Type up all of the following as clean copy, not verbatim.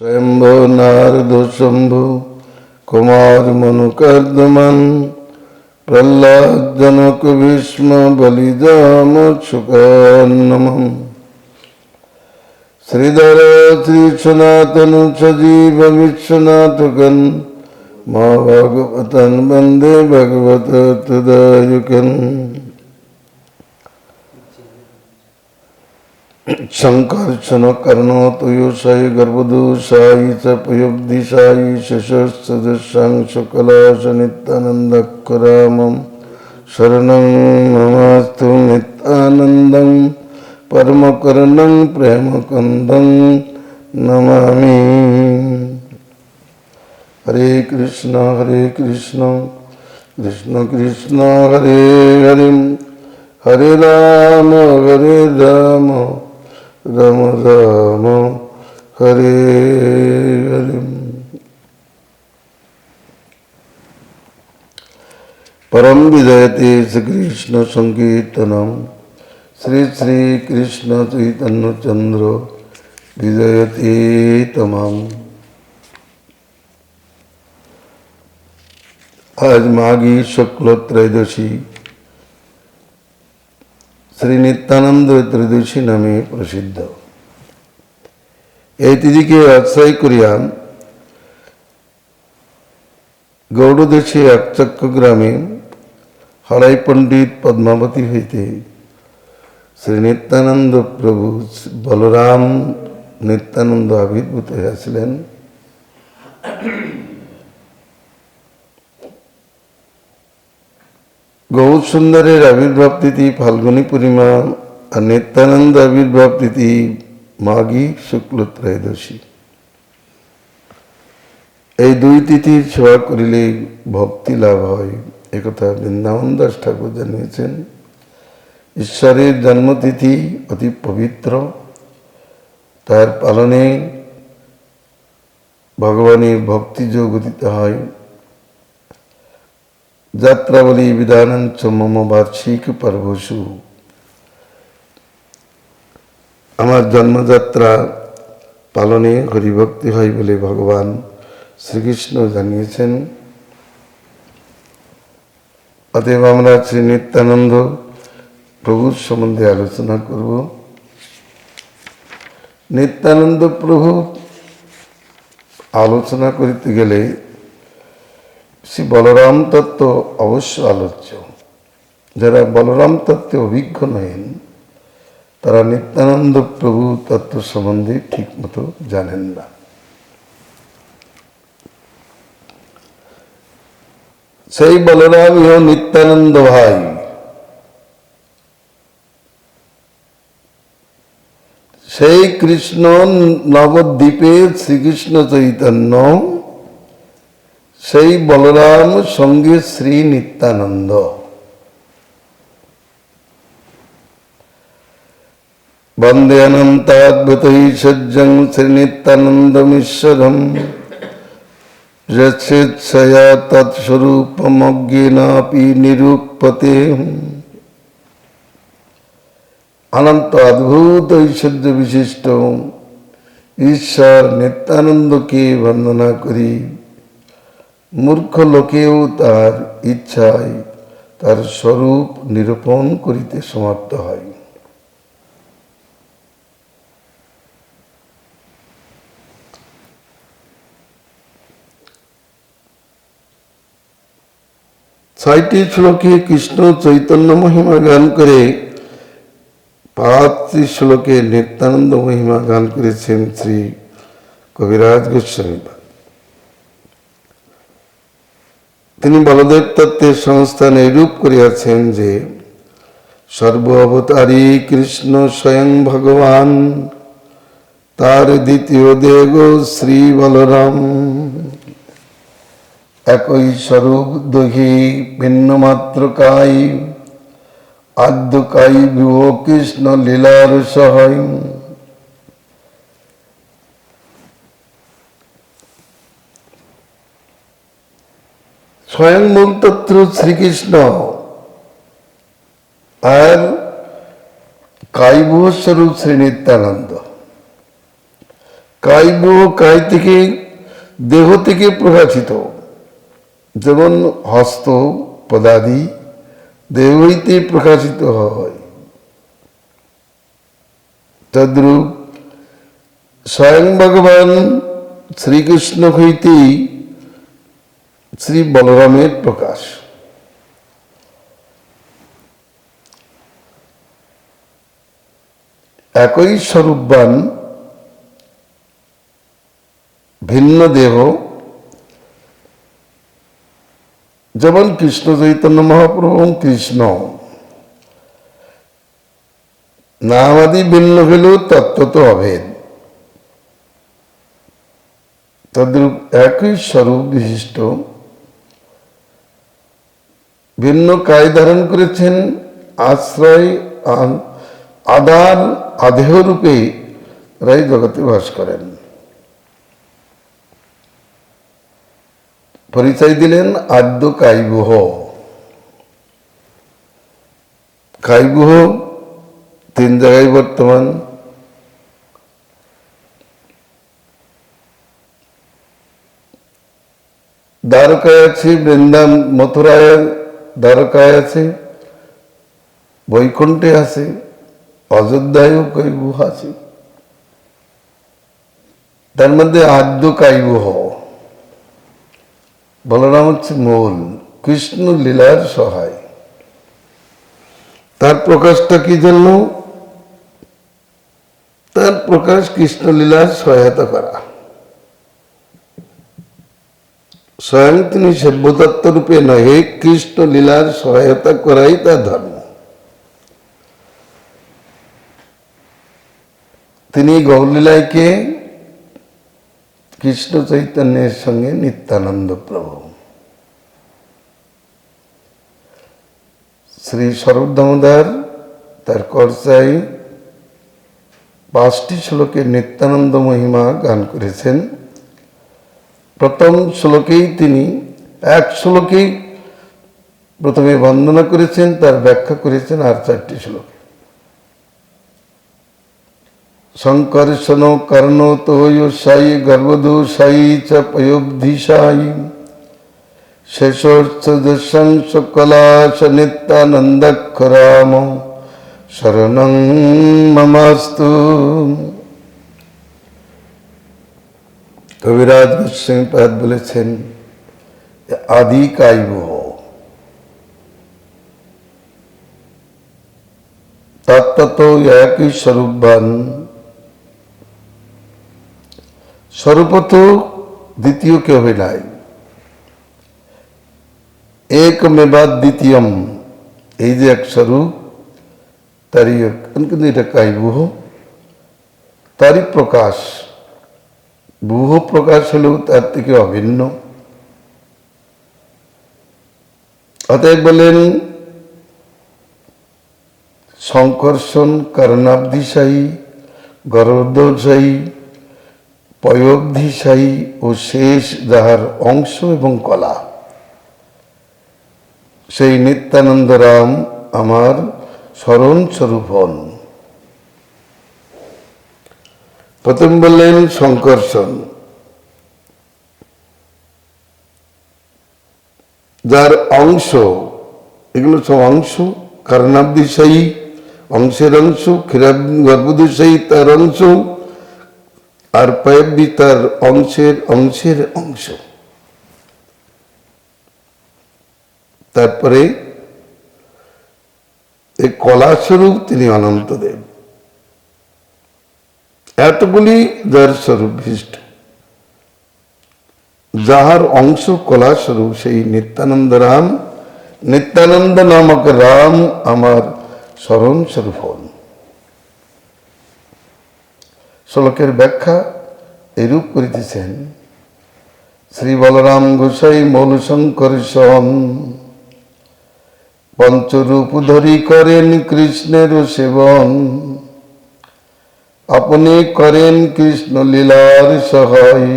स्वयंभो नारदो शंभु कुमार मनुकर्दमन प्रहलाद जनक भीष्म बलिदाम शुकान्नमः श्रीधर श्री सनातन सजीव विश्वनाथकन मां भागवतन वंदे भगवत तदायुकन संकर्षण कर्ण तुयुषाई गर्भदोषाई च पयुब्धिषाई शशस्त्रदशां शुक्लाश नित्यानंदकरामं शरणं नमस्तु नित्यानंदं परमकरुणं प्रेमकंदं नमामि। हरे कृष्ण कृष्ण कृष्ण हरे हरे हरे राम राम राम हरे हरे। परम विजयते श्री कृष्ण संकीर्तनम श्री श्री कृष्ण चैतन्य चंद्र विजयते तमाम। आज माघी शुक्ल त्रयोदशी श्री नित्यानंद त्रयोदशी नामे प्रसिद्ध। এই তিথিকে আশ্রয় করিয়া গৌড়দেশে একচক্র গ্রামে হরাই পণ্ডিত পদ্মাবতী হইতে শ্রী নিত্যানন্দ প্রভু বলরাম নিত্যানন্দ আবির্ভূত হয়েছিলেন। गौर सुंदरेर आविर्भाव तिथि फाल्गुनी पूर्णिमा और नित्यानंद आविर्भाव तिथि माघी शुक्ल त्रयोदशी। এই দুই তিথির সেবা করিলে ভক্তি লাভ হয় একথা বৃন্দাবন দাস ঠাকুর জানিয়েছেন। ঈশ্বরের জন্মতিথি অতি পবিত্র, তার পালনে ভগবানের ভক্তি যোগ দিতে হয়। যাত্রাবলী বিধানঞ্চ মম বার্ষিক পর্বসু, আমার জন্মযাত্রা পালনে হরিভক্তি হয় বলে ভগবান শ্রীকৃষ্ণ জানিয়েছেন। অতএব আমরা শ্রী নিত্যানন্দ প্রভুর সম্বন্ধে আলোচনা করব। নিত্যানন্দ প্রভু আলোচনা করিতে গেলে শ্রী বলরাম তত্ত্ব অবশ্য আলোচ্য। যারা বলরাম তত্ত্বে অভিজ্ঞ নহেন তারা নিত্যানন্দ প্রভু তত্ত্ব সম্বন্ধে ঠিক মতো জানেন না। সেই বলরাম ইহ নিত্যানন্দ ভাই, সেই কৃষ্ণ নবদ্বীপে শ্রীকৃষ্ণ চৈতন্য, সেই বলরাম সঙ্গে শ্রী নিত্যানন্দ। বন্দে অনন্তাদ্ভুতৈশ্বর্যং শ্রী নিত্যানন্দমীশ্বরম যচ্ছেচ্ছয়া তৎস্বরূপমজ্ঞেনাপি নিরূপতে। অনন্ত অদ্ভুত ঐশ্বর্য বিশিষ্ট ঈশ্বর নিত্যানন্দকে বন্দনা করি মূর্খ লোকেও তার ইচ্ছায় তার স্বরূপ নিরূপণ করিতে সমর্থ হয়। ছয়টি শ্লোকে কৃষ্ণ চৈতন্য মহিমা গান করে 5টি শ্লোকে নিত্যানন্দ মহিমা গান করেছেন শ্রী কবিরাজ গোস্বামী। তিনি বলদেব তত্ত্বের সংস্থান এইরূপ করিয়াছেন যে সর্ব অবতারী কৃষ্ণ স্বয়ং ভগবান, তার দ্বিতীয় দেব শ্রী বলরাম। একই স্বরূপ দহি ভিন্ন মাত্র কাই, আদ্য কাই বিভো কৃষ্ণ লীলার সহায়। স্বয়ং মূল তত্ত্ব শ্রীকৃষ্ণ আর কাইভূ স্বরূপ শ্রী নিত্যানন্দ। কায়ব কায় থেকে দেহ থেকে প্রকাশিত, যেমন হস্ত পদাদি দেহ হইতে প্রকাশিত হয়, তদ্রূপ স্বয়ং ভগবান শ্রীকৃষ্ণ হইতেই শ্রী বলরামের প্রকাশ। একই স্বরূপবান ভিন্ন দেহ, যেমন কৃষ্ণ চৈতন্য মহাপ্রভু এবং কৃষ্ণ, নামাদি ভিন্ন হলেও তত্ত্বত অভেদ। তদ্রূপ একই স্বরূপ বিশিষ্ট ভিন্ন কায় ধারণ করেছেন, আশ্রয় আধার আদেহ রূপে রাই জগতে বাস করেন। পরিচয় দিলেন আদ্য কায়বুহ। কায়বুহ তিন জায়গায় বর্তমান। দ্বারকায় আছে, বৃন্দাবন মথুরায় দ্বারকায় আছে, বৈকুণ্ঠে আছে, অযোধ্যায়ও কায়বুহ আছে। তার মধ্যে আদ্য কায়বুহ। বলরাম হচ্ছে মূল, কৃষ্ণ লীলার সহায়। তার প্রকাশটা কি জন্য? তার প্রকাশ কৃষ্ণ লীলার সহায়তা করা। স্বয়ং তিনি সভ্যতত্ত্ব রূপে নহে, কৃষ্ণ লীলার সহায়তা করাই তার ধর্ম। তিনি গৌরলীলাকে কৃষ্ণ চৈতন্যের সঙ্গে নিত্যানন্দ প্রভু। শ্রী স্বরূপ দামোদর তার কর্চায় 5টি শ্লোকে নিত্যানন্দ মহিমা গান করেছেন। প্রথম শ্লোকেই তিনি এক শ্লোকেই প্রথমে বন্দনা করেছেন, তার ব্যাখ্যা করেছেন আর 4টি শ্লোকে। সংকর্ষণ কর্ণ তোয় সাই গর্ভদো সাই চ পয়োব্ধিসাই শেষোৎসংস কলাশ নিত্যানন্দক্ষরাম শরণং মমাস্তু। কবিরাজ গোস্বামীপাদ বলেছেন আদি কায়বুহ, তত্ত্বত একই স্বরূপবান, স্বরূপত দ্বিতীয় কেউ নাই, একমেবাদ দ্বিতীয়ম। এই যে এক স্বরূপ, তারই কিন্তু এটা কায়বুহ, তারই প্রকাশ। বুহ প্রকাশ হলেও তার থেকে অভিন্ন। অতএব বলেন সংকর্ষণ কারণাবধিশায়ী, গরোদশায়ী, পয়োবধিশায়ী ও শেষ যাহার অংশ এবং কলা, সেই নিত্যানন্দ রাম আমার স্মরণ স্বরূপ হন। প্রথম বললেন সংকর্ষণ, যার অংশ, এগুলো সব অংশ। কারণাবধিশায়ী অংশের অংশ, গর্ভদোষায়ী তার অংশ, আর পয়োবধি তার অংশের অংশের অংশ। তারপরে এই কলাস্বরূপ তিনি অনন্তদেব। এতগুলি যার স্বরূপ বিশিষ্ট, যাহার অংশ কলা স্বরূপ, সেই নিত্যানন্দ রাম, নিত্যানন্দ নামক রাম আমার স্মরণ স্বরূপ হন। শ্লোকের ব্যাখ্যা এরূপ করিতেছেন শ্রী বলরাম গোসাই মৌল সংকর্ষণ, পঞ্চরূপ ধরি করেন কৃষ্ণের সেবন, আপনি করেন কৃষ্ণ লীলার সহায়,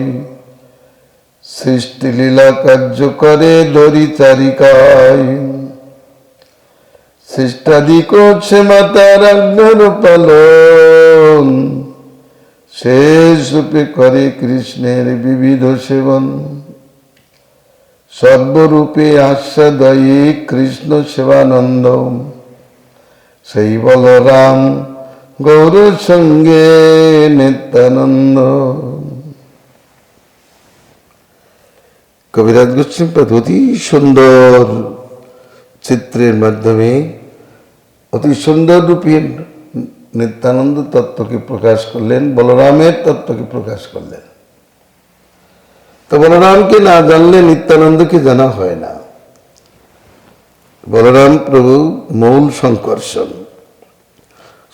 সৃষ্টি লীলা কার্য করে ধরি চারিকায়, সৃষ্টাদি করছে মাতার আজ্ঞার পালন, শেষ রূপে করে কৃষ্ণের বিবিধ সেবন, সর্বরূপে আস্বাদয়ে কৃষ্ণ সেবানন্দ, সেই বলরাম গৌর সঙ্গে নিত্যানন্দ। কবিরাজ গোস্বামীপাদ অতি সুন্দর চিত্রের মাধ্যমে অতি সুন্দর রূপে নিত্যানন্দ তত্ত্বকে প্রকাশ করলেন, বলরামের তত্ত্বকে প্রকাশ করলেন। তো বলরামকে না জানলে নিত্যানন্দকে জানা হয় না। বলরাম প্রভু মূল সংকর্ষণ।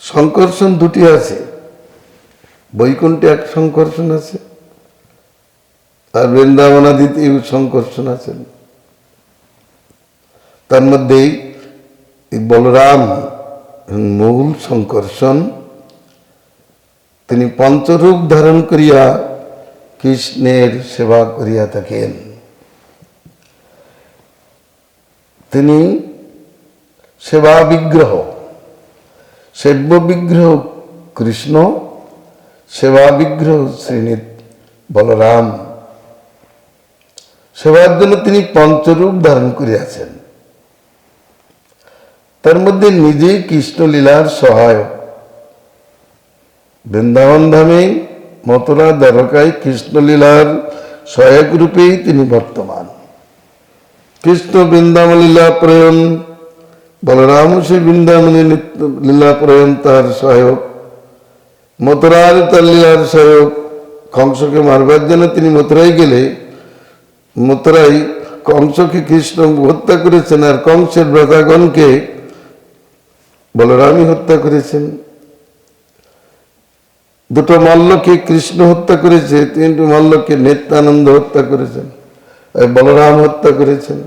সংকর্ষণ দুটি আছে, বৈকুণ্ঠে এক সংকর্ষণ আছে, আর বৃন্দাবনাদিতে সংকর্ষণ আছেন। তার মধ্যেই বলরাম মূল সংকর্ষণ। তিনি পঞ্চরূপ ধারণ করিয়া কৃষ্ণের সেবা করিয়া থাকেন। তিনি সেবা বিগ্রহ, সেব্য বিগ্রহ কৃষ্ণ, সেবা বিগ্রহ শ্রীনিধ বলরাম। সেবার জন্য তিনি পঞ্চরূপ ধারণ করিয়াছেন। তার মধ্যে নিজেই কৃষ্ণলীলার সহায়ক। বৃন্দাবন ধামে, মথুরা, দ্বারকায় কৃষ্ণলীলার সহায়ক রূপেই তিনি বর্তমান। কৃষ্ণ বৃন্দাবন লীলা প্রয়ণ, বলরাম সে বৃন্দাবনী লীলা প্রয়ণ তার সহায়ক। মথুরার তার লীলার সহায়ক। কংসকে মারবার জন্য তিনি মথুরায় গেলে মথুরায় কংসকে কৃষ্ণ হত্যা করেছেন, আর কংসের ভ্রাতাগণকে বলরামই হত্যা করেছেন। দুটো মল্লকে কৃষ্ণ হত্যা করেছে, তিনটি মল্লকে নিত্যানন্দ হত্যা করেছেন, বলরাম হত্যা করেছেন।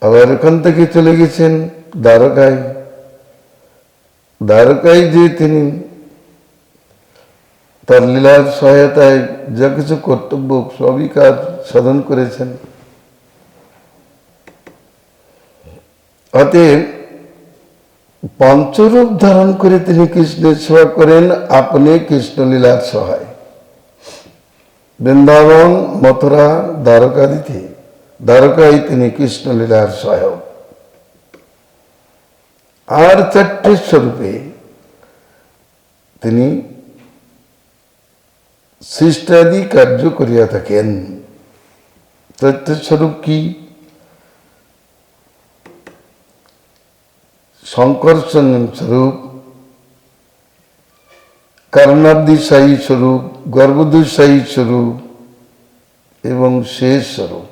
আবার এখান থেকে চলে গেছেন দ্বারকায়। দ্বারকায় যে তিনি তার লীলার সহায়তায় যা কিছু কর্তব্য সবই কাজ সাধন করেছেন। অতএব পঞ্চরূপ ধারণ করে তিনি কৃষ্ণের সেবা করেন, আপনি কৃষ্ণলীলার সহায়। বৃন্দাবন, মথুরা, দ্বারকাদিতে, দ্বারকায় তিনি কৃষ্ণলীলার সহায়ক। আর চারটি স্বরূপে তিনি সৃষ্টাদি কার্য করিয়া থাকেন। চারটি স্বরূপ কি? সংকর্ষণ স্বরূপ, কারণাদিশায়ী স্বরূপ, গর্ভদুষায়ী স্বরূপ এবং শেষ স্বরূপ।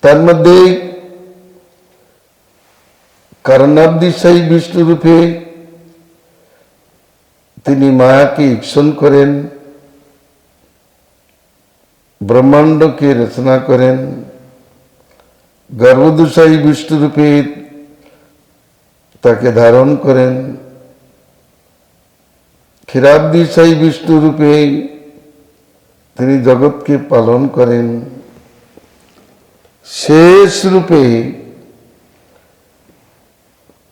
তার মধ্যে কারণাদিশায়ী বিষ্ণুরূপে তিনি মায়াকে ঈক্ষণ করেন, ব্রহ্মাণ্ডকে রচনা করেন। গর্ভদুষায়ী বিষ্ণুরূপে তাকে ধারণ করেন। ক্ষীরাব্দিশায়ী বিষ্ণুরূপে তিনি জগৎকে পালন করেন। শেষ রূপে,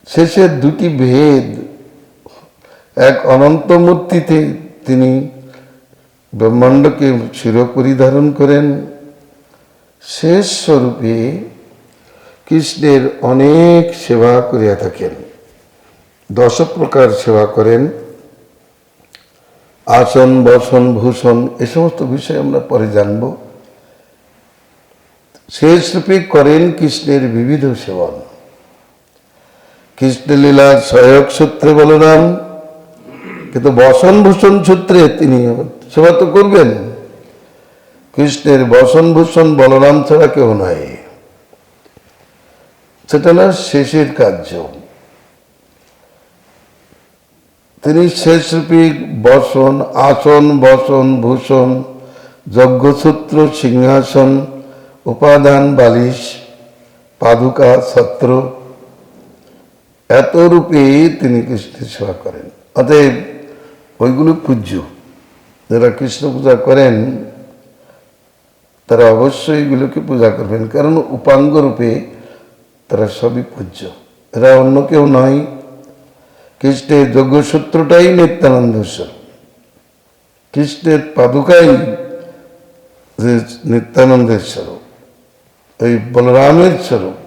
শেষের দুটি ভেদ, এক অনন্ত মূর্তিতে তিনি ব্রহ্মাণ্ডকে শিরোপরি ধারণ করেন। শেষ স্বরূপে কৃষ্ণের অনেক সেবা করিয়া থাকেন। 10 প্রকার সেবা করেন। আসন, বসন, ভূষণ এ সমস্ত বিষয় আমরা পরে জানব। শেষ রূপে করেন কৃষ্ণের বিবিধ সেবন। কৃষ্ণলীলার সহায়ক সূত্রে বলরাম, কিন্তু বসন ভূষণ সূত্রে তিনি সেবা তো করবেন। কৃষ্ণের বসন ভূষণ বলরাম ছাড়া কেউ নয়। সেটা না শেষের কার্য। তিনি শেষ রূপে বসন, আসন, বসন, ভূষণ, যজ্ঞসূত্র, সিংহাসন, উপাদান, বালিশ, পাদুকা, ছত্র এত রূপে তিনি কৃষ্ণের সেবা করেন। অতএব ওইগুলো পূজ্য। যারা কৃষ্ণ পূজা করেন তারা অবশ্যই এগুলোকে পূজা করবেন, কারণ উপাঙ্গ রূপে তারা সবই পূজ্য। এরা অন্য কেউ নয়, কৃষ্ণের যোগসূত্রটাই নিত্যানন্দ স্বরূপ, কৃষ্ণের পাদুকাই যে নিত্যানন্দের স্বরূপ, এই বলরামের স্বরূপ।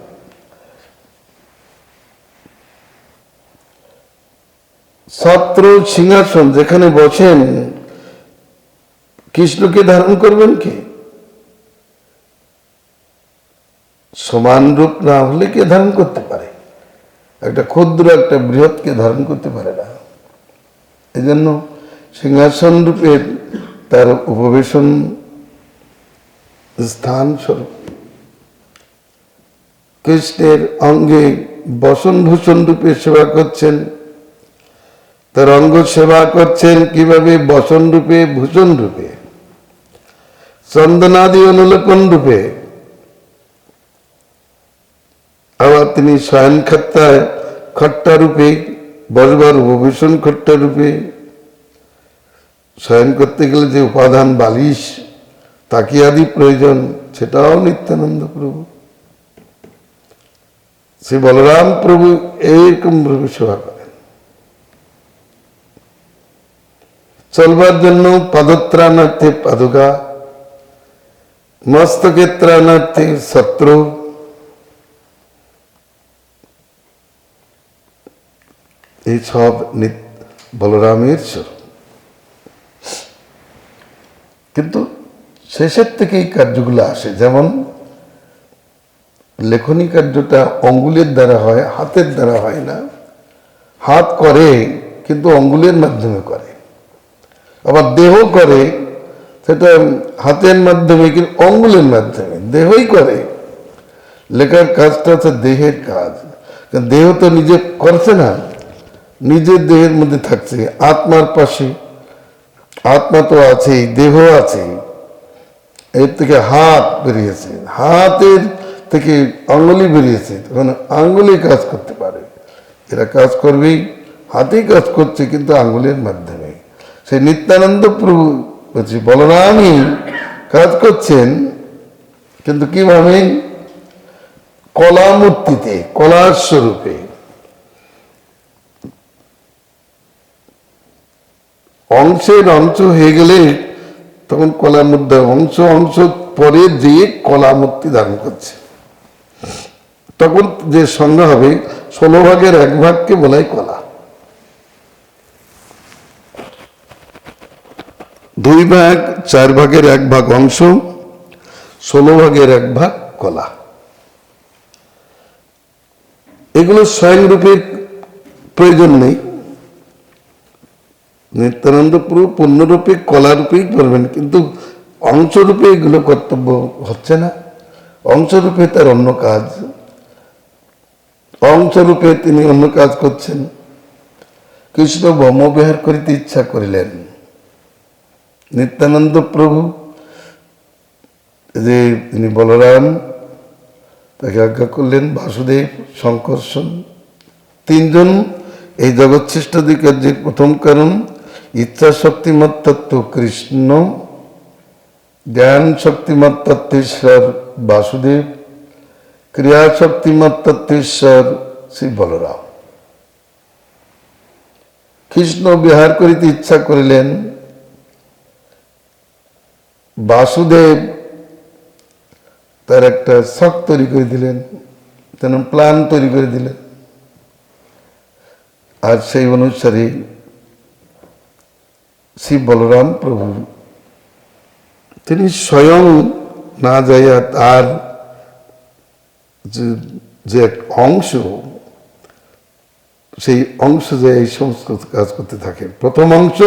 ছত্র সিংহাসন যেখানে বসেন, কৃষ্ণকে ধারণ করবেন কে? সমান রূপ না হলে কে ধারণ করতে পারে? একটা ক্ষুদ্র একটা বৃহৎকে ধারণ করতে পারে না। এই জন্য সিংহাসন রূপের তার উপবেশন স্থান স্বরূপ। কৃষ্ণের অঙ্গে বসন ভূষণ রূপে সেবা করছেন, তার অঙ্গ সেবা করছেন কিভাবে? বসন রূপে, ভূষণ রূপে, চন্দনাদি অনুলেপন রূপে। আবার তিনি শয়ন খট্টা রূপে, বসবার উপবেশন খট্টা রূপে। শয়ন করতে গেলে যে উপাদান বালিশ তাকিয়াদি প্রয়োজন, সেটাও নিত্যানন্দ প্রভু। শ্রী বলরাম প্রভু এইরকম ভাবে সেবা করেন। চলবার জন্য পাদত্রাণার্থে পাদুকা, মস্তকে ত্রাণার্থে ছত্র, এই সব বলরামের স্বরূপ। কিন্তু শেষের থেকে এই কার্যগুলো আসে, যেমন লেখনী কার্যটা অঙ্গুলের দ্বারা হয়, হাতের দ্বারা হয় না। হাত করে কিন্তু অঙ্গুলের মাধ্যমে করে, আবার দেহ করে সেটা হাতের মাধ্যমে কিন্তু অঙ্গুলের মাধ্যমে, দেহই করে। লেখার কাজটা হচ্ছে দেহের কাজ। দেহ তো নিজে করছে না, নিজের দেহের মধ্যে থাকছে, আত্মার পাশে। আত্মা তো আছেই, দেহ আছে। এর থেকে হাত বেরিয়েছে, হাতের থেকে আঙ্গুলি বেরিয়েছে, তখন আঙ্গুলি কাজ করতে পারে। এরা কাজ করবেই, হাতেই কাজ করছে কিন্তু আঙ্গুলের মাধ্যমে। সেই নিত্যানন্দ প্রভু বলছি বলরামই কাজ করছেন, কিন্তু কিভাবে? কলা মূর্তিতে, কলার স্বরূপে। অংশের অংশ হয়ে গেলে তখন কলার মধ্যে অংশ অংশ পরে দিয়ে কলা মূর্তি ধারণ করছে। তখন যে সংজ্ঞা হবে 16 ভাগের 1 ভাগকে বলাই কলা। 2 ভাগ 4 ভাগের 1 ভাগ অংশ, 16 ভাগের 1 ভাগ কলা। এগুলো স্বয়ং রূপের প্রয়োজন নেই। নিত্যানন্দ প্রভু পূর্ণরূপে কলারূপেই করবেন, কিন্তু অংশরূপে এগুলো কর্তব্য হচ্ছে না। অংশরূপে তার অন্য কাজ, অংশরূপে তিনি অন্য কাজ করছেন। কৃষ্ণ ব্রহ্মবিহার করিতে ইচ্ছা করিলেন। নিত্যানন্দ প্রভু যে তিনি বলরাম, তাকে আজ্ঞা করলেন বাসুদেব, শঙ্কর্ষণ, 3 জন এই জগৎ সৃষ্টাদি কার্যের প্রথম কারণ। ইচ্ছা শক্তিমত তত্ত্ব কৃষ্ণ, জ্ঞান শক্তিমত তত্ত্বেশ্বর বাসুদেব, ক্রিয়া শক্তিমত তত্ত্বেশ্বর শ্রী বলরাম। কৃষ্ণ বিহার করিতে ইচ্ছা করিলেন, বাসুদেব তার একটা শখ তৈরি করে দিলেন, তেন প্ল্যান তৈরি করে দিলেন। আর সেই অনুসারে শ্রী বলরাম প্রভু তিনি স্বয়ং না যাইয়া তার যে অংশ, সেই অংশ যে এই সমস্ত কাজ করতে থাকেন। প্রথম অংশ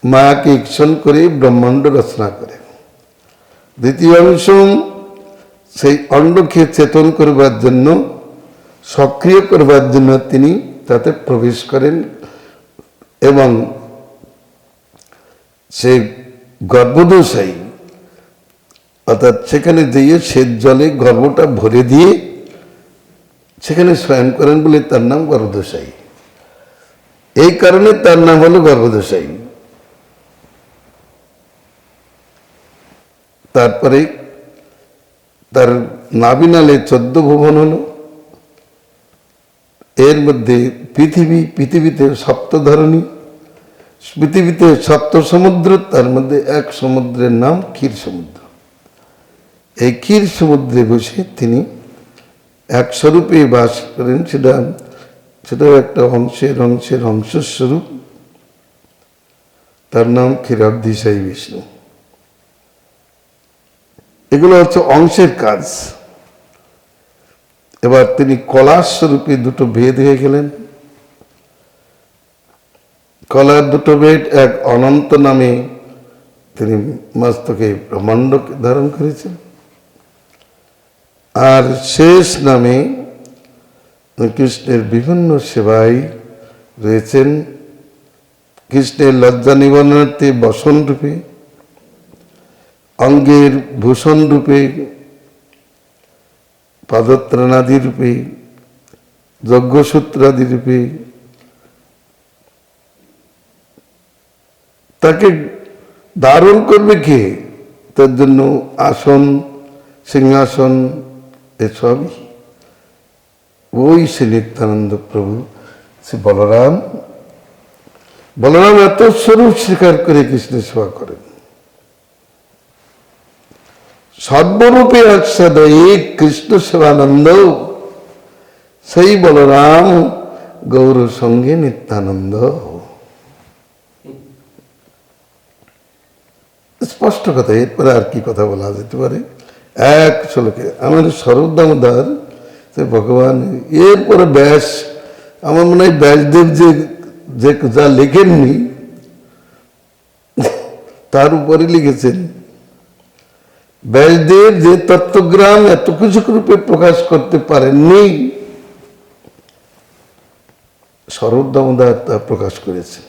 মায়াকে ঈক্ষণ করে ব্রহ্মাণ্ড রচনা করে। দ্বিতীয় অংশ সেই অন্ডকে চেতন করবার জন্য, সক্রিয় করবার জন্য তিনি তাতে প্রবেশ করেন এবং সেই গর্ভদশায়ী, অর্থাৎ সেখানে যেয়ে শ্বেত জলে গর্ভটা ভরে দিয়ে সেখানে শয়ন করেন বলে তার নাম গর্ভদশায়ী। এই কারণে তার নাম হলো গর্ভদশায়ী। তারপরে তার নাভিনালে 14 ভুবন হলো। এর মধ্যে পৃথিবীতে সপ্তধরণী, পৃথিবীতে সপ্ত সমুদ্র, তার মধ্যে এক সমুদ্রের নাম ক্ষীর সমুদ্র। এই ক্ষীর সমুদ্রে বসে তিনি এক স্বরূপে বাস করেন। সেটাও একটা অংশের অংশস্বরূপ, তার নাম ক্ষীরাব্ধিসায়ী বিষ্ণু। এগুলো হচ্ছে অংশের কাজ। এবার তিনি কলার স্বরূপে দুটো ভেদ হয়ে গেলেন। কলার দুটো ভেদ, এক অনন্ত নামে তিনি মস্তকে ব্রহ্মাণ্ড ধারণ করেছেন, আর শেষ নামে কৃষ্ণের বিভিন্ন সেবায় রয়েছেন। কৃষ্ণের লজ্জা নিবারণার্থে বসন রূপে, অঙ্গের ভূষণ রূপে, পাদত্রাণাদি রূপে, যজ্ঞসূত্রাদি রূপে, তাকে ধারণ করবে কে? তার জন্য আসন, সিংহাসন, এসবই ওই শ্রী নিত্যানন্দ প্রভু শ্রী বলরাম এত স্বরূপ স্বীকার করে কৃষ্ণের সেবা করেন। সর্বরূপে আচ্ছাদয়ে কৃষ্ণ সেবানন্দ, সেই বলরাম গৌর সঙ্গে নিত্যানন্দ। স্পষ্ট কথা, এরপরে আর কি কথা বলা যেতে পারে? এক শ্লোকে আমাদের স্বরূপ দামোদর সে ভগবান, এরপরে ব্যাস, আমার মনে হয় ব্যাসদেব যে যা লেখেননি তার উপরে লিখেছেন। ব্যাসদেব যে তত্ত্বজ্ঞান এত কিছু রূপে প্রকাশ করতে পারেননি, স্বরূপ দামোদর তা প্রকাশ করেছে।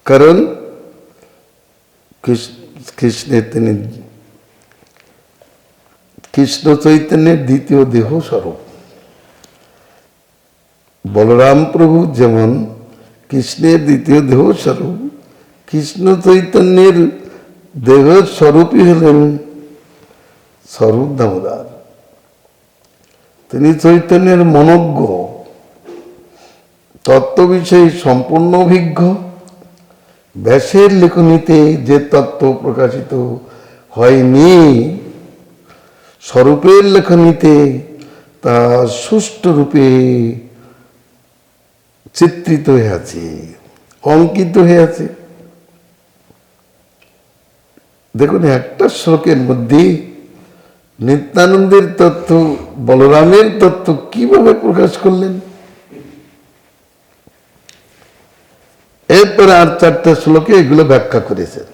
কারণ কৃষ্ণ চৈতন্যের দ্বিতীয় দেহ স্বরূপ। বলরাম প্রভু যেমন কৃষ্ণের দ্বিতীয় দেহ স্বরূপ, কৃষ্ণ চৈতন্যের দেহ স্বরূপই হলেন স্বরূপ দামোদর। তিনি চৈতন্যের মনজ্ঞ, তত্ত্ব বিষয়ে সম্পূর্ণ অভিজ্ঞ। ব্যাসের লেখনীতে যে তত্ত্ব প্রকাশিত হয়নি, স্বরূপের লেখনীতে তা সুষ্ঠু রূপে চিত্রিত হয়ে আছে, অঙ্কিত হয়ে আছে। দেখুন, একটা শ্লোকের মধ্যে নিত্যানন্দের তত্ত্ব, বলরামের তত্ত্ব কিভাবে প্রকাশ করলেন। এরপরে আর চারটা শ্লোকে এগুলো ব্যাখ্যা করেছেন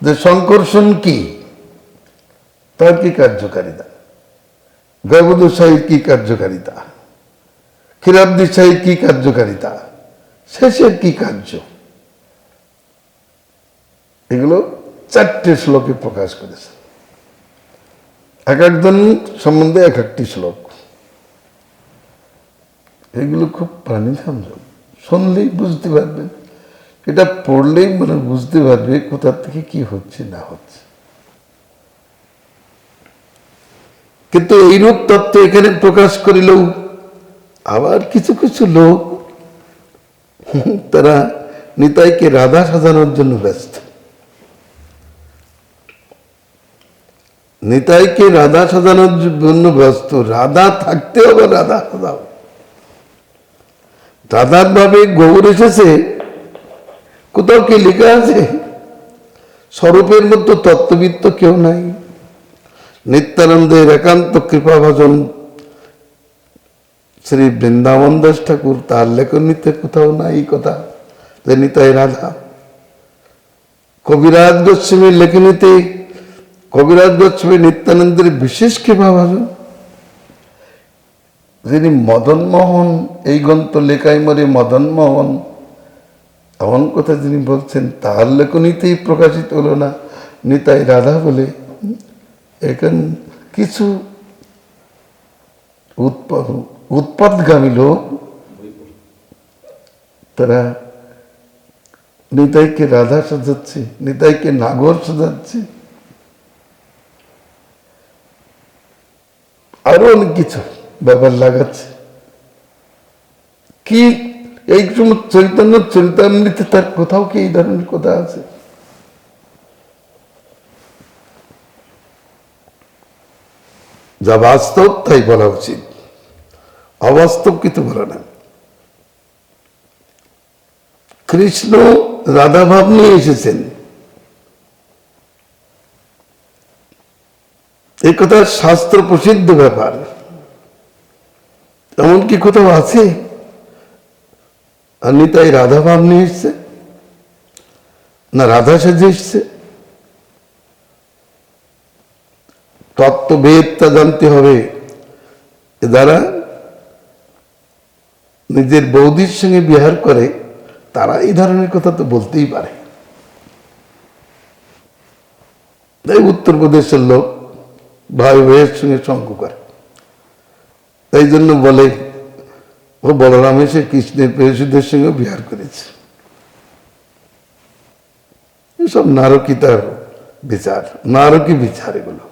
যে সংকর্ষণ কি, তার কি কার্যকারিতা, গৌবদশাহীর কি কার্যকারিতা, ক্ষীরাব্ধিসাহীর কি কার্যকারিতা, শেষের কি কার্য, এগুলো চারটে শ্লোকে প্রকাশ করেছেন। এক একজন সম্বন্ধে এক একটি শ্লোক। এগুলো খুব প্রাণীসংযম, শুনলেই বুঝতে পারবেন, এটা পড়লেই মানে বুঝতে পারবে কোথা থেকে কি হচ্ছে না হচ্ছে। কিন্তু এইরূপ তত্ত্ব এখানে প্রকাশ করিলেও আবার কিছু কিছু লোক তারা নিতাইকে রাধা সাজানোর জন্য ব্যস্ত। নিতাইকে রাধা সাজানোর জন্য ব্যস্ত। রাধা থাকতে হবে, রাধা সাজাও। রাধার ভাবে গৌর এসেছে, কোথাও কি লেখা আছে? স্বরূপের মতো তত্ত্ববিদ তো কেউ নাই। নিত্যানন্দের একান্ত কৃপাভাজন শ্রী বৃন্দাবন দাস ঠাকুর, তার লেখনীতে কোথাও নাই কথা যে নিতাই রাধা। কবিরাজ গোস্বামীর লেখনীতে কবিরাজ গোস্বামী নিত্যানন্দের বিশেষ কৃপাভাজন। যিনি মদন মোহন, এই গ্রন্থ লেখায় মরে মদন মোহন, এমন কথা যিনি বলছেন, তার লেখনীতেই প্রকাশিত হলো না নিতাই রাধা বলে। এখানে কিছু উৎপাদগামী লোক তারা নিতাইকে রাধা সাজাচ্ছে, নিতাইকে নাগর সাজাচ্ছে, আরো অনেক কিছু। ব্যাপার লাগাচ্ছে। কি এই চৈতন্য চরিতামৃতে তার কোথাও কি এই ধরনের কথা আছে? যা বাস্তব তাই বলা উচিত, অবাস্তব কিছু বলা না। কৃষ্ণ রাধা ভাব নিয়ে এসেছেন, এই কথা শাস্ত্র প্রসিদ্ধ ব্যাপার। এমন কি কোথাও আছে আর নিতাই রাধা ভাব নিয়ে এসছে, না রাধা সেজে এসছে? তত্ত্ববেদটা জানতে হবে, যারা নিজের বৌদির সঙ্গে বিহার করে তারা এই ধরনের কথা তো বলতেই পারে। তাই উত্তরপ্রদেশের লোক ভাই ভাইয়ের সঙ্গে সঙ্গ করে, তাই জন্য বলে ও বলরাম এসে কৃষ্ণের প্রেয়সীদের সঙ্গে বিহার করেছে। এসব নারকিতার বিচার, নারকী বিচার এগুলো।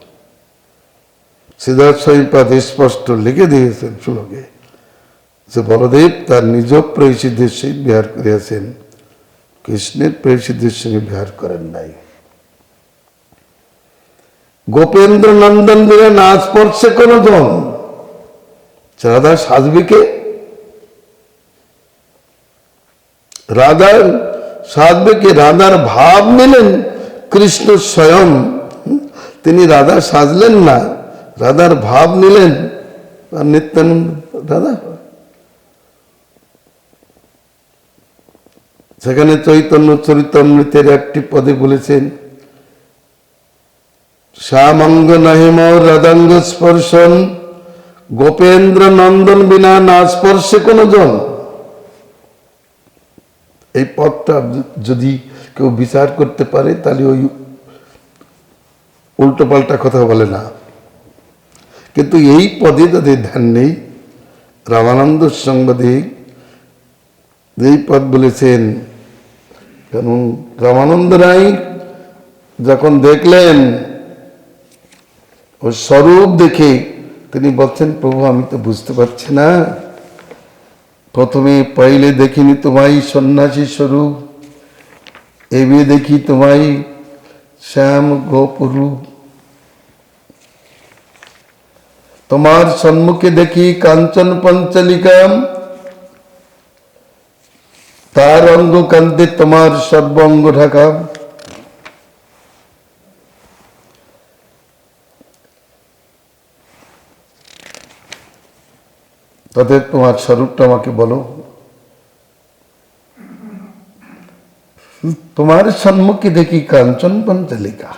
সিদ্ধার্থ স্বামীপাদ স্পষ্ট লিখে দিয়েছেন শ্লোকে যে বলদেব তার নিজ প্রেয়সীদের সঙ্গে বিহার করিয়াছেন, কৃষ্ণের প্রেয়সীদের সঙ্গে বিহার করেন নাই। গোপেন্দ্র নন্দন বিনা না স্পর্শে কোন জন, রাধা সাজবে কে? রাধার সাজবে কে? রাধার ভাব নিলেন কৃষ্ণ স্বয়ং, তিনি রাধা সাজলেন না, রাধার ভাব নিলেন। আর নিত্যানন্দ রাধা, সেখানে চৈতন্য চরিতামৃতের একটি পদে বলেছেন শ্যামঙ্গ নহিম রাধাঙ্গ স্পর্শন, গোপেন্দ্র নন্দন বিনা না স্পর্শে কোন জন। এই পদটা যদি কেউ বিচার করতে পারে তাহলে ওই উল্টো পাল্টা কথা বলে না। কিন্তু এই পদে তাদের ধ্যান নেই। রামানন্দ সংবাদে এই পদ বলেছেন, কারণ রামানন্দ রায় যখন দেখলেন ওর স্বরূপ দেখে তিনি বলছেন প্রভু আমি তো বুঝতে পারছি না, প্রথমে পहिले দেখিনি তোমায় সন্ন্যাসী স্বরূপ, এবে দেখি তোমায় শ্যাম গোপরূপ, তোমার সম্মুখে দেখি কাঞ্চন পঞ্চলিকা, তার অঙ্গ কান্তে তোমার সর্বাঙ্গ ঢাকা। তাদের তোমার স্বরূপটা আমাকে বলো। তোমার সম্মুখে দেখি কাঞ্চন পঞ্চলিকা,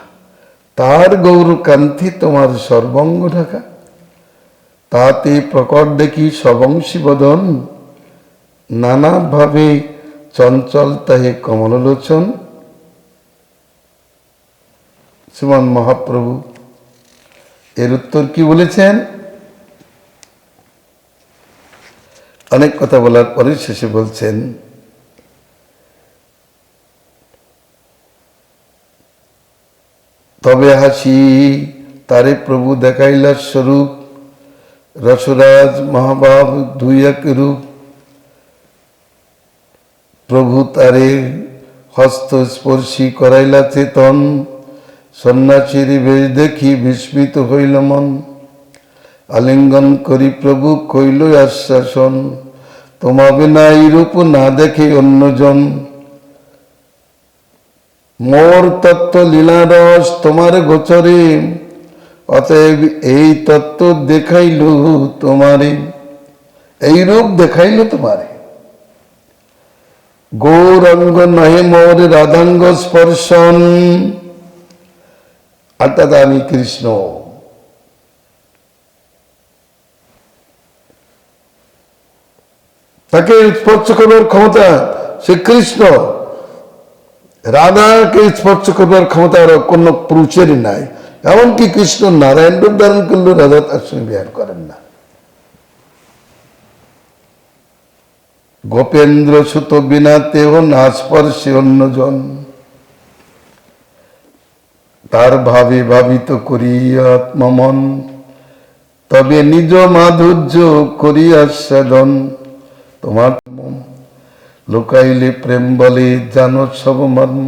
তার গৌর কান্তি তোমার সর্বাঙ্গ ঢাকা, তাতে প্রকট দেখি সবংশী বদন, নানা ভাবে চঞ্চল তাহে কমললোচন। শ্রীমান মহাপ্রভু এর উত্তর কি বলেছেন? অনেক কথা বলার পরে শেষে বলছেন তবে হাসি তারে প্রভু দেখাইলা স্বরূপ, রসরাজ মহাভাব দুই এক রূপ, প্রভু তারে হস্ত স্পর্শী করাইলা চেতন, সন্ন্যাসীর বেশ দেখি বিস্মিত হইল মন, আলিঙ্গন করি প্রভু কইল আশ্বাসন, তোমা বিনা এই রূপ না দেখে অন্যজন, মোর তত্ত্ব লীলারস তোমার গোচরে, অতএব এই তত্ত্ব দেখাইল তোমারে, এই রূপ দেখাইল তোমারে। গৌরাঙ্গ নহে মোর রাধাঙ্গ স্পর্শন, অর্থাৎ আমি কৃষ্ণ। তাকে স্পর্শ করবার ক্ষমতা, সে কৃষ্ণ। রাধাকে স্পর্শ করবার ক্ষমতা আর কোন পুরুষেরই নাই। এমনকি কৃষ্ণ নারায়ণ রূপ ধারণ করলেও রাধা তার সঙ্গে বিহার করেন না। গোপেন্দ্র সুত বিনা তেহ না স্পর্শে অন্যজন, তার ভাবে ভাবিত করি আত্মমন, তবে নিজ মাধুর্য করিয়া সাধন, তোমার লোকাইলে প্রেম বলে জানো সব মর্ম।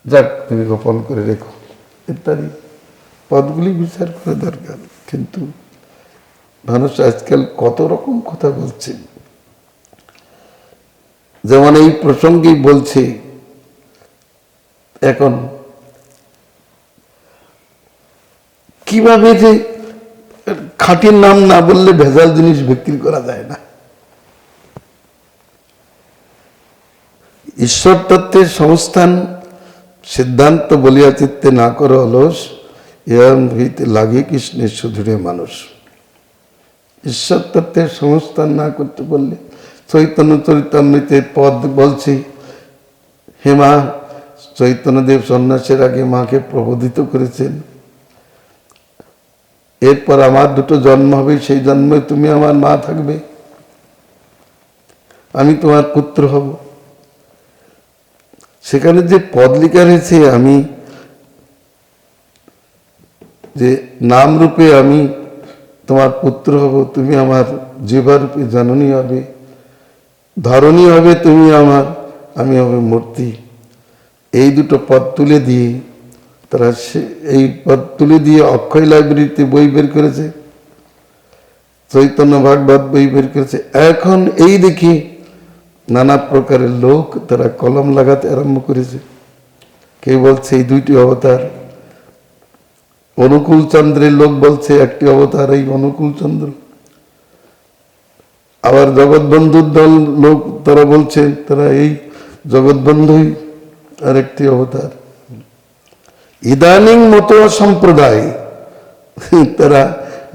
যাক, তুমি গোপন করে রেখো ইত্যাদি পদগুলি বিচার করা দরকার। কিন্তু মানুষ আজকাল কত রকম কথা বলছে, যেমন এই প্রসঙ্গেই বলছে এখন কিভাবে যে খাঁটির নাম না বললে ভেজাল জিনিস বিক্রি করা যায় না। ঈশ্বর তত্ত্বের সংস্থান সিদ্ধান্ত বলিয়া চিত্তে না করো অলস, এরম হইতে লাগে কৃষ্ণের সুধুরে মানুষ। ঈশ্বর তত্ত্বের সংস্থান না করতে বললে, চৈতন্য চরিতামৃতের পদ বলছে, হে মা, চৈতন্যদেব সন্ন্যাসের আগে মাকে প্রবোধিত করেছেন, এরপর আমার দুটো জন্ম হবে, সেই জন্মে তুমি আমার মা থাকবে, আমি তোমার পুত্র হব। সেখানে যে পদ লেখা রয়েছে, আমি যে নাম রূপে আমি তোমার পুত্র হব, তুমি আমার জীবারূপে জননী হবে, ধরণী হবে তুমি আমার, আমি হবে মূর্তি। এই দুটো পদ তুলে দিয়ে তারা এই পদ তুলে দিয়ে অক্ষয় লাইব্রেরিতে বই বের করেছে, চৈতন্য ভাগবত বই বের করেছে। এখন এই দেখি নানা প্রকারের লোক তারা কলম লাগাতে আরম্ভ করেছে। কেউ বলছে এই দুইটি অবতার, অনুকূল চন্দ্রের লোক বলছে একটি অবতার এই অনুকূল চন্দ্র, আবার জগৎবন্ধুর দল লোক তারা বলছে তারা এই জগৎবন্ধুই আর একটি অবতার। ইদানিং মতো সম্প্রদায় তারা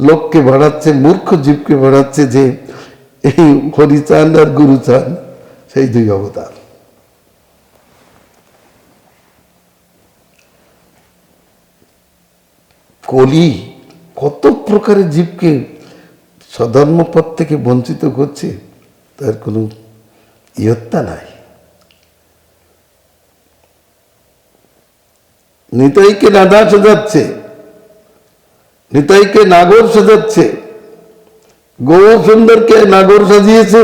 লোককে ভাড়াচ্ছে, মূর্খ জীবকে ভাড়াচ্ছে যে এই হরিচাঁদ আর গুরুচাঁদ সেই দুই অবতার। কলি কত প্রকারের জীবকে স্বধর্ম পথ থেকে বঞ্চিত করছে, তার কোনো ইয়ত্তা নাই। নিতাইকে রাধা সাজাচ্ছে, নিতাইকে নাগর সাজাচ্ছে, গৌর সুন্দরকে নাগর সাজিয়েছে,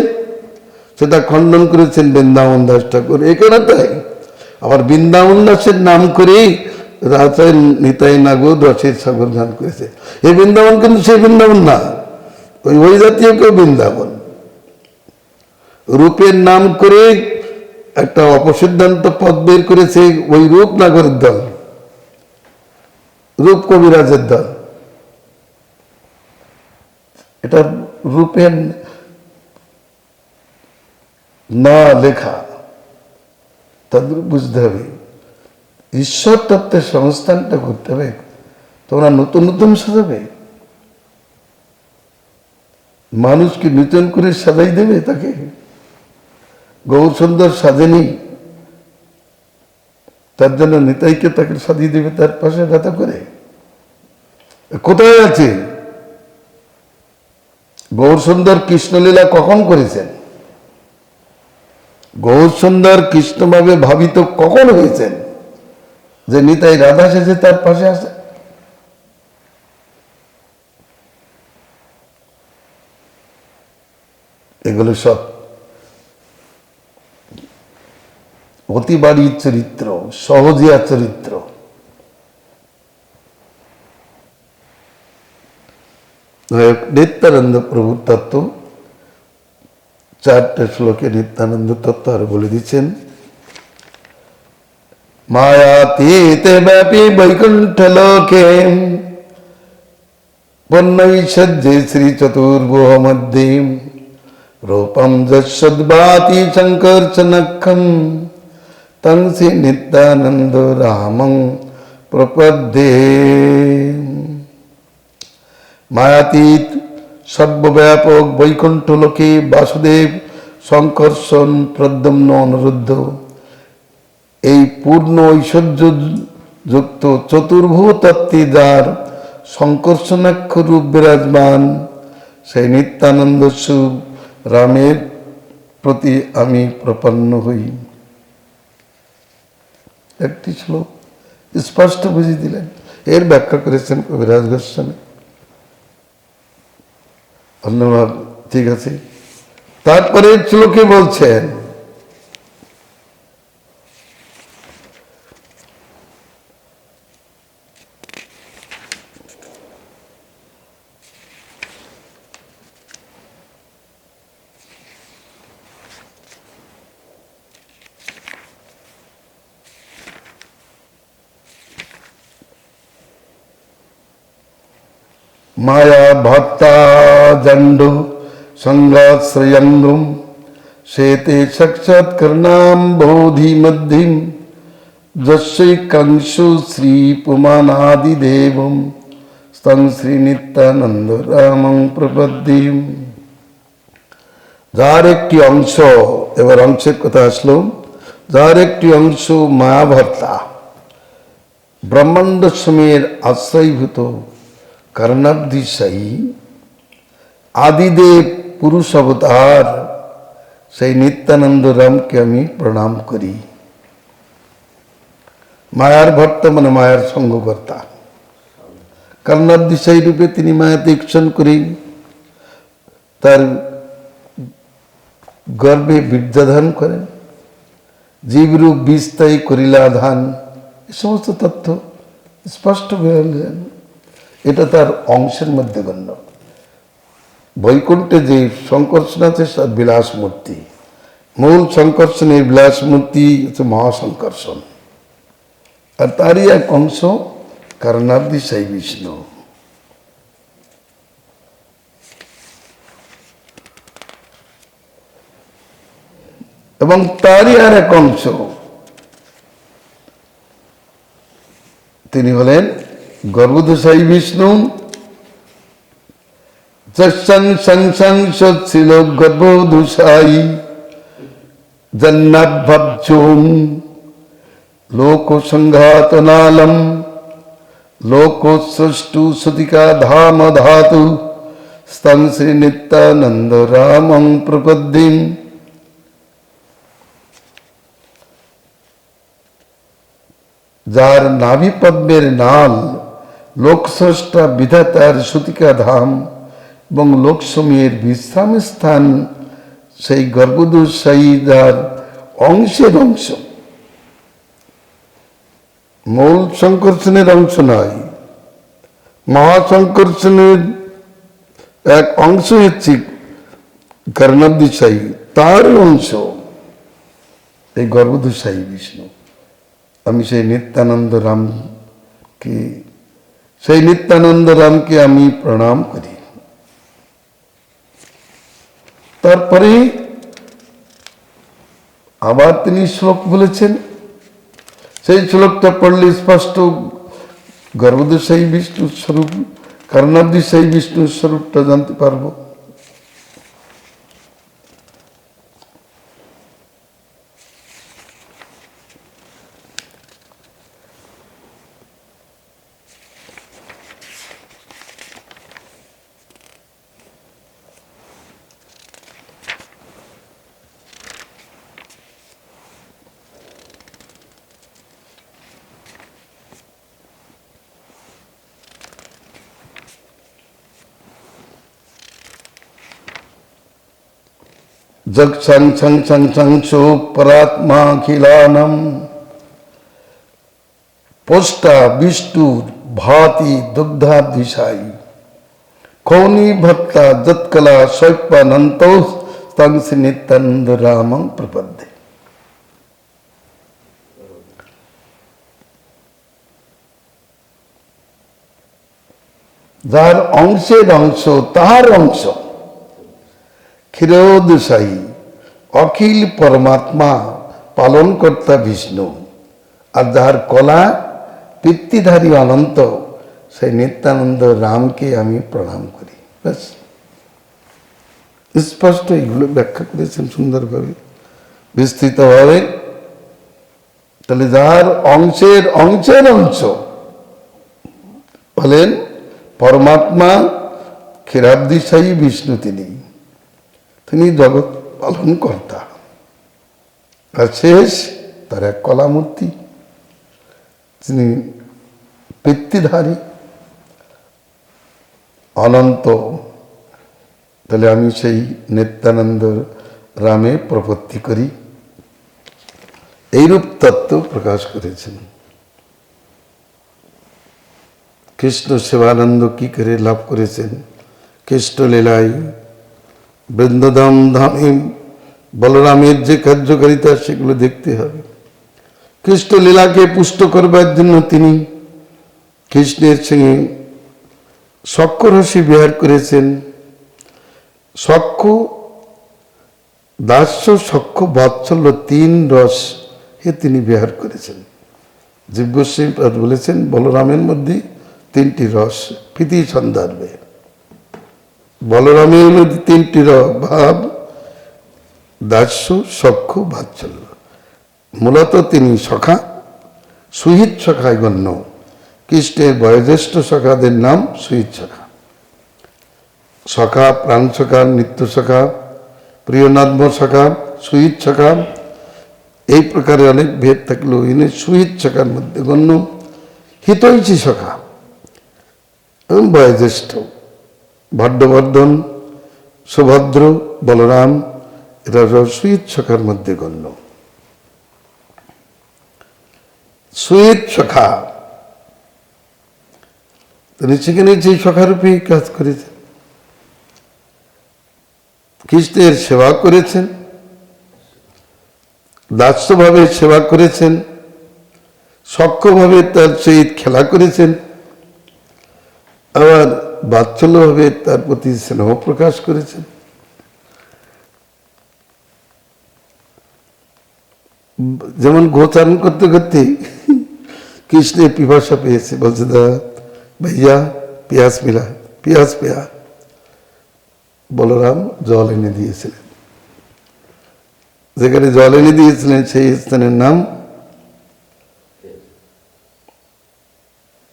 সেটা খণ্ডন করেছেন বৃন্দাবন দাস ঠাকুর। এখানে তাই আবার বৃন্দাবন দাসের নাম করেই রাজায় নিতাই নাগর রসের সাগর গান করেছে। এই বৃন্দাবন কিন্তু সেই বৃন্দাবন না, ওই জাতীয় কেউ বৃন্দাবন। রূপের নাম করে একটা অপসিদ্ধান্ত পদ বের করেছে ওই রূপনাগরের দল, রূপ কবিরাজের দল। এটা রূপের না লেখা, তাদের বুঝতে হবে ঈশ্বর তত্ত্বের সংস্থানটা করতে হবে। তোমরা নতুন নতুন সাজাবে, মানুষকে নতুন করে সাজাই দেবে। তাকে গৌর সুন্দর সাজেনি, তার জন্য নিতাইকে তাকে সাজিয়ে দেবে তার পাশে রাধা করে। কোথায় আছে গৌর সুন্দর? কৃষ্ণলীলা কখন করেছেন? গৌর সুন্দর কৃষ্ণভাবে ভাবিত কখন হয়েছেন যে নিতাই রাধা সেজে তার পাশে আছে? এগুলো সব অতিবাড়ির চরিত্র, সহজিয়া চরিত্র। নিত্যানন্দ প্রভুর তত্ত্ব 4টে শ্লোকে নিত্যানন্দ তত্ত্ব আর বলে দিচ্ছেন। মায়াতীতে ব্যাপী বৈকুণ্ঠ লোকে পূর্ণৈষজ্যে শ্রী চতুর্ভুহ মধ্যে রূপম যৎসদ্ভাতি শঙ্কর্ষণক্ষম তং শ্রী নিত্যানন্দ রামং প্রপদ্যে। মায়াতীত সর্বব্যাপক বৈকুণ্ঠ লোকে বাসুদেব, শঙ্কর্ষণ, প্রদ্যুম্ন, অনিরুদ্ধ এই পূর্ণ ঐশ্বর্য যুক্ত চতুর্ভুজ তত্ত্বে যার শঙ্কর্ষণাক্ষ রূপ বিরাজমান, সেই নিত্যানন্দ সুখ রামের প্রতি আমি প্রপন্ন হই। একটি শ্লোক স্পষ্ট বুঝিয়ে দিলেন। এর ব্যাখ্যা করেছেন কবিরাজ গোস্বামী। ধন্যবাদ। ঠিক আছে, তারপরে শ্লোকে বলছেন মায়া ভক্তা জন্ড সংগাশ্রয়ঙ্গম शेते साक्षात्करणाम बोधि मध्यम जस्यैकांशो श्री पुमानादिदेवम स्तং শ্রী নিত্যানন্দ রামং প্রপদ্যেম। যার একটি অংশ, এবার অংশের কথা আসলো, যার একটি অংশ মায়াভর্তা ব্রহ্মাণ্ড সময়ের আশ্রয়ভূত কর্ণাবধিশায়ী আদিদেব পুরুষ অবতার সেই নিত্যানন্দ রামকে আমি প্রণাম করি। মায়ার ভর্তা মানে মায়ার সঙ্গকর্তা, কর্ণাবধিশায়ী রূপে তিনি মায়াতে ইক্ষণ করেন, তার গর্ভে বীর্যধান করেন, জীবরূপ বিস্তায়ী করিলা ধান, এই সমস্ত তথ্য স্পষ্ট বললেন। এটা তার অংশের মধ্যে গণ্য। বৈকুণ্ঠে যে সংকর্ষণ আছে তার বিলাস মূর্তি, মূল সংকর্ষণের বিলাস মূর্তি হচ্ছে মহাসংকর্ষণ, আর তারই এক অংশ কর্ণাবধিশায়ী বিষ্ণু। এবং তারই আর এক অংশ তিনি হলেন গর্ভোদশায়ী বিষ্ণু। ছিল গর্ভোদশায়ী জন্নাভ্যম লোক সংঘাতনালম লোকোৎসৃষ্টু সুতিকা ধাম ধাতু স্তং শ্রী নিত্যানন্দ রামং প্রপদ্যেম। যার নাভি পদ্মের নাল লোকস্রষ্টা বিধাতার সুতিকা ধাম এবং লোকসময়ের বিশ্রাম স্থান, সেই গর্ভোদশায়ী যার অংশের অংশ, মূল সংকর্ষণের অংশ নয়, মহাসংকর্ষণের এক অংশ হচ্ছে কর্ণাবধিশায়ী, তার অংশ এই গর্ভোদশায়ী বিষ্ণু। আমি সেই নিত্যানন্দ রামকে আমি প্রণাম করি। তারপরে আবার তিনি শ্লোক বলেছেন, সেই শ্লোকটা পড়লে স্পষ্ট গর্ভোদশায়ী বিষ্ণুর স্বরূপ, কর্ণাবধিশায়ী বিষ্ণুর স্বরূপটা জানতে পারবো। जग संग संग संग संग परात्माखिलानम पोष्टा विष्णु भाति दुग्धाब्धिशायी खौनी भक्ता जत्कला शैपानंतो स्तং শ্রী নিত্যানন্দ রামং প্রপদ্যে। যার অংশের অংশ, তাহার অংশ ক্ষীরোদশায়ী অখিল পরমাত্মা পালনকর্তা বিষ্ণু, আর যাহার কলা পিতৃধারী অনন্ত, সেই নিত্যানন্দ রামকে আমি প্রণাম করি। ব্যাস, স্পষ্ট এগুলো ব্যাখ্যা করেছেন সুন্দরভাবে, বিস্তৃতভাবে। তাহলে যার অংশের অংশের অংশ বলেন পরমাত্মা, ক্ষীরাব্ধিশায়ী বিষ্ণু, তিনি জগৎ পালন কর্তা। আর শেষ তার এক কলামূর্তি, তিনি পিতৃধারী অনন্ত, তাহলে আমি সেই নিত্যানন্দ রামে প্রপত্তি করি, এইরূপ তত্ত্ব প্রকাশ করেছেন। কৃষ্ণ সেবানন্দ কি করে লাভ করেছেন, কৃষ্ণ লীলায় বৃন্দাবন ধামে বলরামের যে কার্যকারিতা সেগুলো দেখতে হবে। কৃষ্ণ লীলাকে পুষ্ট করবার জন্য তিনি কৃষ্ণের সঙ্গে সখ্য রসে বিহার করেছেন। সখ্য, দাস্য, সখ্য, বাৎসল্য, তিন রস তিনি বিহার করেছেন। জীব গোস্বামী বলেছেন বলরামের মধ্যে তিনটি রস, প্রীতি সন্দর্ভে বলরামের মধ্যে তিনটি ভাব, দাস্য, সখ্য, বাৎসল্য। মূলত তিনি সখা, সুহিত সখায় গণ্য। কৃষ্ণের বয়োজ্যেষ্ঠ সখাদের নাম সুহিত সখা। সখা, প্রাণ সখা, নিত্য সখা, প্রিয়নাত্ম সখা, সুহিত সখা, এই প্রকারে অনেক ভেদ থাকলেও ইনি সুহিত সখার মধ্যে গণ্য। হিতৈষী সখা এবং বয়োজ্যেষ্ঠ ভাড্যবর্ধন, সুভদ্র, বলরাম, এরা সুহিত সখার মধ্যে গণ্য। সুহিত সখা তিনি সেখানে যে সখারূপে কাজ করেছেন, কৃষ্ণের সেবা করেছেন, দাস্যভাবে সেবা করেছেন, সখ্যভাবে তার সহিত খেলা করেছেন, আবার বাৎসল্যভাবে তার প্রতি স্নেহ প্রকাশ করেছেন। যেমন গোচারণ করতে করতে কৃষ্ণের পিপাসা পেয়েছে, বলছে দা ভাইয়া পিয়াস মিলা, পিয়াস পেয়া। বলরাম জল এনে দিয়েছিলেন। যেখানে জল এনে দিয়েছিলেন সেই স্থানের নাম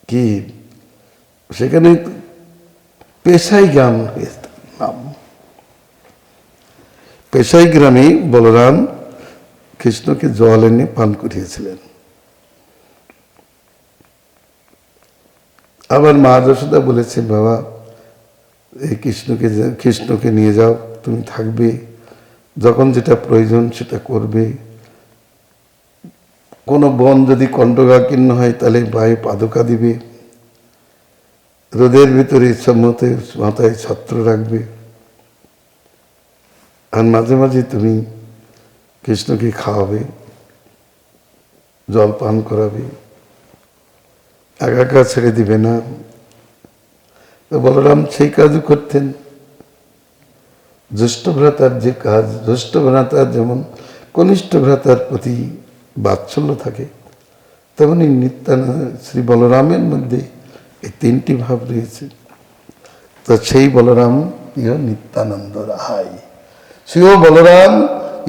কি, সেখানে পেশাই গ্রাম নাম। পেশাই গ্রামে বলরাম কৃষ্ণকে জল এনে পান করিয়েছিলেন। আবার মা যশোদা বলেছেন, বাবা এই কৃষ্ণকে নিয়ে যাও, তুমি থাকবে, যখন যেটা প্রয়োজন সেটা করবে। কোনো বন যদি কণ্ঠকাকীর্ণ হয় তাহলে পায়ে পাদুকা দিবে, রোদের ভিতরে ইচ্ছামতে মাথায় ছত্র রাখবে, আর মাঝে মাঝে তুমি কৃষ্ণকে খাওয়াবে, জল পান করাবে, একা ছেড়ে দিবে না। তো বলরাম সেই কাজও করতেন। জ্যেষ্ঠ ভ্রাতার যে কাজ, জ্যেষ্ঠ ভ্রাতার যেমন কনিষ্ঠ ভ্রাতার প্রতি বাৎসল্য থাকে, তেমনি শ্রী বলরামের মধ্যে এই তিনটি ভাব রয়েছে। তো সেই বলরাম ইহ নিত্যানন্দ রায়, সেও বলরাম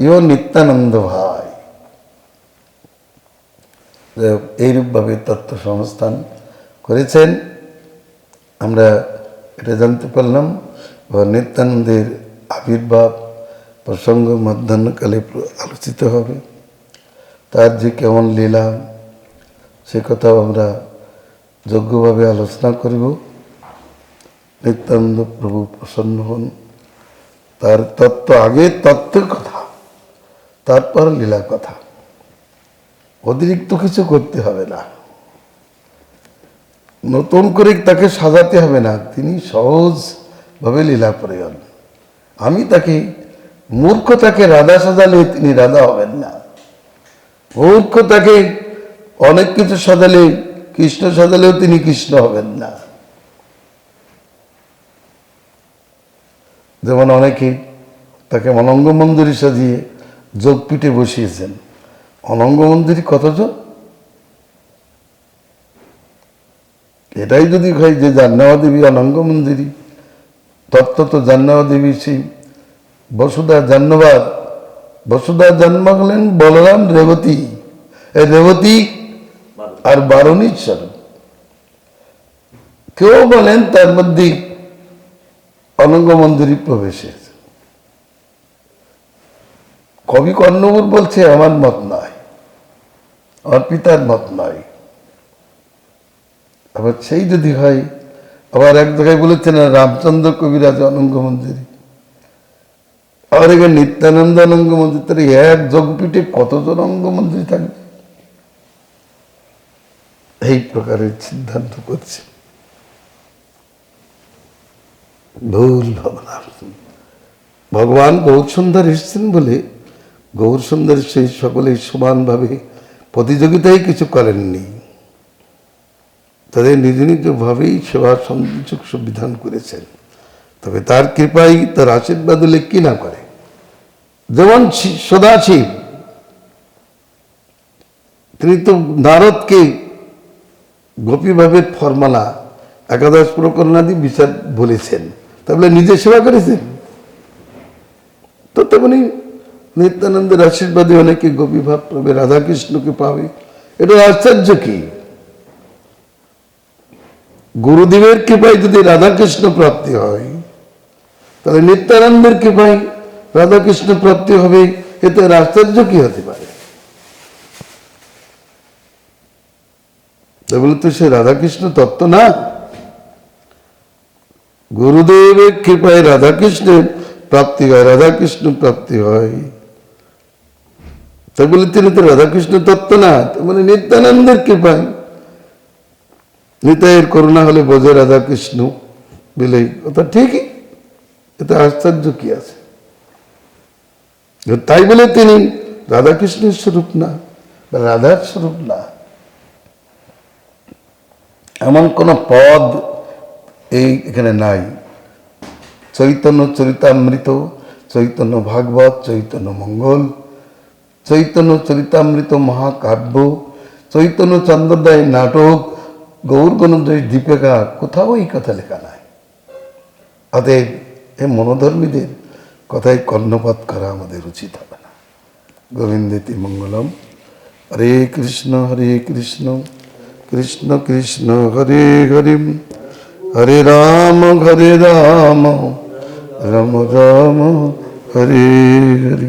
ইহ নিত্যানন্দ ভাই। এইরূপভাবে তত্ত্ব সংস্থান করেছেন। আমরা এটা জানতে পারলাম নিত্যানন্দের আবির্ভাব প্রসঙ্গ মধ্যাহ্নকালে আলোচিত হবে। তার যে কেমন লীলা সে কথাও আমরা যোগ্যভাবে আলোচনা করিব। নিত্যানন্দ প্রভু প্রসন্ন হন, তার তত্ত্ব, আগে তত্ত্বের কথা, তারপর লীলা কথা। অতিরিক্ত কিছু করতে হবে না, নতুন করে তাকে সাজাতে হবে না, তিনি সহজভাবে লীলা প্রয়োগ। আমি তাকে মূর্খ তাকে রাধা সাজালে তিনি রাধা হবেন না, মূর্খ তাকে অনেক কিছু সাজালে, কৃষ্ণ সাজালেও তিনি কৃষ্ণ হবেন না। যেমন অনেকে তাকে অনঙ্গ মন্দিরে সাজিয়ে যোগপীঠে বসিয়েছেন। অনঙ্গ মন্দিরে কতজন? এটাই যদি হয় যে জাহ্নবী দেবী অনঙ্গ মন্দিরী, তত্ত্ব তো জাহ্নবী দেবী সেই বসুধা জাহ্নবাদ। বসুধা জন্ম হলেন বলরাম রেবতী, রেবতী আর বারুণীর স্বরূপ। কেউ বলেন তার মধ্যে অনঙ্গ মন্দিরে প্রবেশে। কবি কর্ণপুর বলছে আমার মত নয়, আমার পিতার মত নয়। আবার সেই যদি হয়, আবার এক জায়গায় বলেছেন রামচন্দ্র কবিরাজ অনঙ্গ মন্দিরে, আর এখানে নিত্যানন্দ অঙ্গমন্ত্রী, তার এক যোগপীঠে কতজন অঙ্গমন্ত্রী থাকবে? এই প্রকারের সিদ্ধান্ত করছে, ভুল ভাবনা। ভগবান গৌর সুন্দর এসেছেন বলে গৌর সুন্দর সেই সকলেই সমানভাবে প্রতিযোগিতায় কিছু করেননি, তাদের নিজ নিজ ভাবেই সেবা সংযোগ বিধান করেছেন। তবে তার কৃপায়, তার আশীর্বাদ হলে কি না করে। যেমন সদাশিব, তিনি তো নারদকে গোপীভাবের ফরমালা একাদশ প্রকরণাদি বিচার বলেছেন, তাহলে নিজে সেবা করেছেন। তো তেমনি নিত্যানন্দের আশীর্বাদে অনেকে গোপীভাব পাবে, রাধাকৃষ্ণকে পাবে। এটা আশ্চর্য কি? গুরুদেবের কৃপায় যদি রাধাকৃষ্ণ প্রাপ্তি হয়, তাহলে নিত্যানন্দের কৃপায় রাধাকৃষ্ণ প্রাপ্তি হবে, এতে আশ্চর্য কি হতে পারে? বলে তো সে রাধাকৃষ্ণ তত্ত্ব না। গুরুদেবের কৃপায় রাধাকৃষ্ণের প্রাপ্তি হয়, রাধাকৃষ্ণ প্রাপ্তি হয়, তাই বলে তিনি তো রাধাকৃষ্ণ তত্ত্ব না। মানে নিত্যানন্দের কৃপায়, নিতাইয়ের করুণা হলে বোঝে রাধাকৃষ্ণ বলেই কথা ঠিকই, এতে আশ্চর্য কি আছে? তাই বলে তিনি রাধাকৃষ্ণের স্বরূপ না বা রাধার স্বরূপ না, এমন কোন পদ এখানে নাই। চৈতন্য চরিতামৃত, চৈতন্য ভাগবত, চৈতন্য মঙ্গল, চৈতন্য চরিতামৃত মহাকাব্য, চৈতন্য চন্দ্রোদয় নাটক, গৌরগণজয় দীপিকা, কোথাও এই কথা লেখা নাই। অতএব এ মনোধর্মীদের কথায় কর্ণপাত করা আমাদের উচিত হবে না। গোবিন্দেতি মঙ্গলম। হরে কৃষ্ণ কৃষ্ণ কৃষ্ণ হরে হরে, হরে রাম রাম রাম হরে হরে।